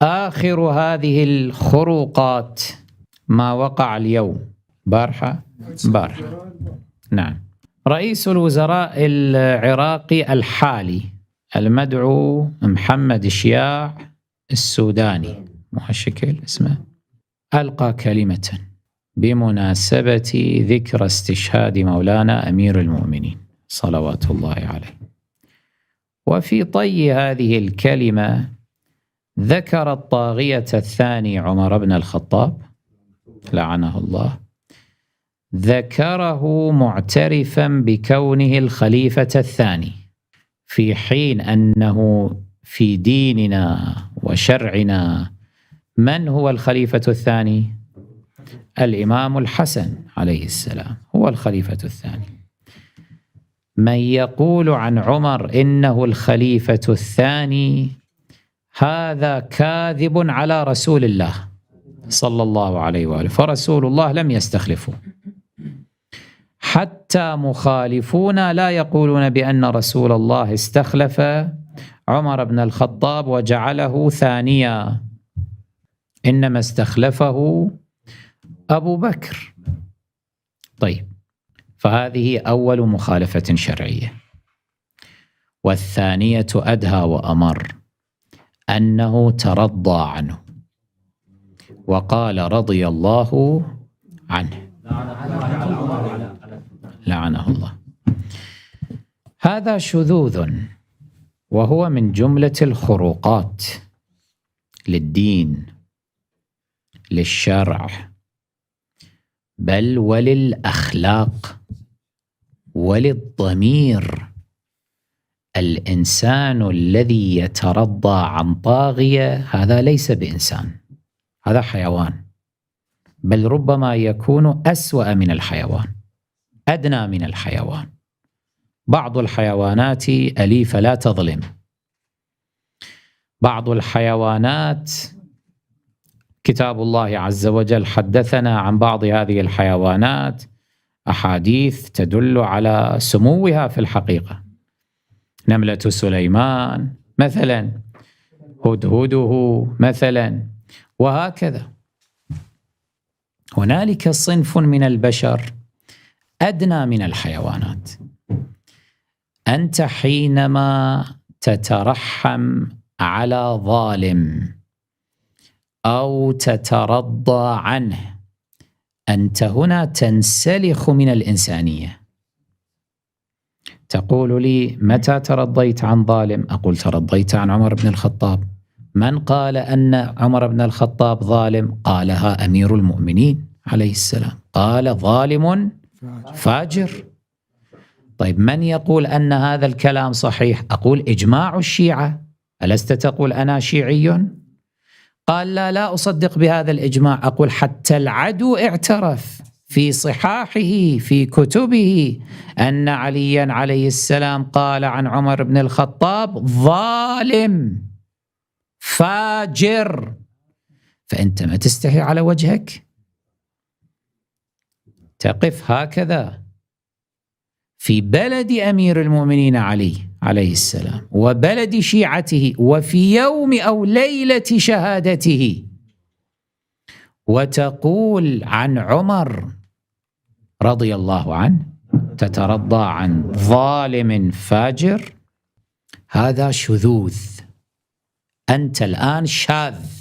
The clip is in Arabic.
آخر هذه الخروقات ما وقع اليوم بارحة. نعم. رئيس الوزراء العراقي الحالي المدعو محمد شياع السوداني، مو هالشكل اسمه، ألقى كلمة بمناسبة ذكرى استشهاد مولانا أمير المؤمنين صلوات الله عليه. وفي طي هذه الكلمة ذكر الطاغية الثاني عمر بن الخطاب لعنه الله، ذكره معترفا بكونه الخليفة الثاني، في حين أنه في ديننا وشرعنا من هو الخليفة الثاني؟ الإمام الحسن عليه السلام هو الخليفة الثاني. من يقول عن عمر إنه الخليفة الثاني هذا كاذب على رسول الله صلى الله عليه وآله، فرسول الله لم يستخلفه. حتى مخالفون لا يقولون بأن رسول الله استخلف عمر بن الخطاب وجعله ثانيا، إنما استخلفه أبو بكر. طيب، فهذه أول مخالفة شرعية. والثانية أدهى وأمر، أنه ترضى عنه وقال رضي الله عنه لعنه الله. هذا شذوذ، وهو من جملة الخروقات للدين للشرع بل وللأخلاق وللضمير. الإنسان الذي يترضى عن طاغية هذا ليس بإنسان، هذا حيوان، بل ربما يكون أسوأ من الحيوان، أدنى من الحيوان. بعض الحيوانات أليفة لا تظلم، بعض الحيوانات كتاب الله عز وجل حدثنا عن بعض هذه الحيوانات أحاديث تدل على سموها في الحقيقة. نملة سليمان مثلا، هدهده مثلا، وهكذا. هنالك صنف من البشر أدنى من الحيوانات. أنت حينما تترحم على ظالم أو تترضى عنه، أنت هنا تنسلخ من الإنسانية. تقول لي متى ترضيت عن ظالم؟ أقول ترضيت عن عمر بن الخطاب. من قال أن عمر بن الخطاب ظالم؟ قالها أمير المؤمنين عليه السلام، قال ظالم فاجر. طيب، من يقول أن هذا الكلام صحيح؟ أقول إجماع الشيعة. ألست تقول أنا شيعي؟ قال لا أصدق بهذا الإجماع. أقول حتى العدو اعترف في صحاحه في كتبه أن عليا عليه السلام قال عن عمر بن الخطاب ظالم فاجر. فأنت ما تستحي على وجهك تقف هكذا في بلد أمير المؤمنين علي عليه السلام وبلد شيعته وفي يوم أو ليلة شهادته، وتقول عن عمر رضي الله عنه تترضى عن ظالم فاجر؟ هذا شذوذ. أنت الآن شاذ.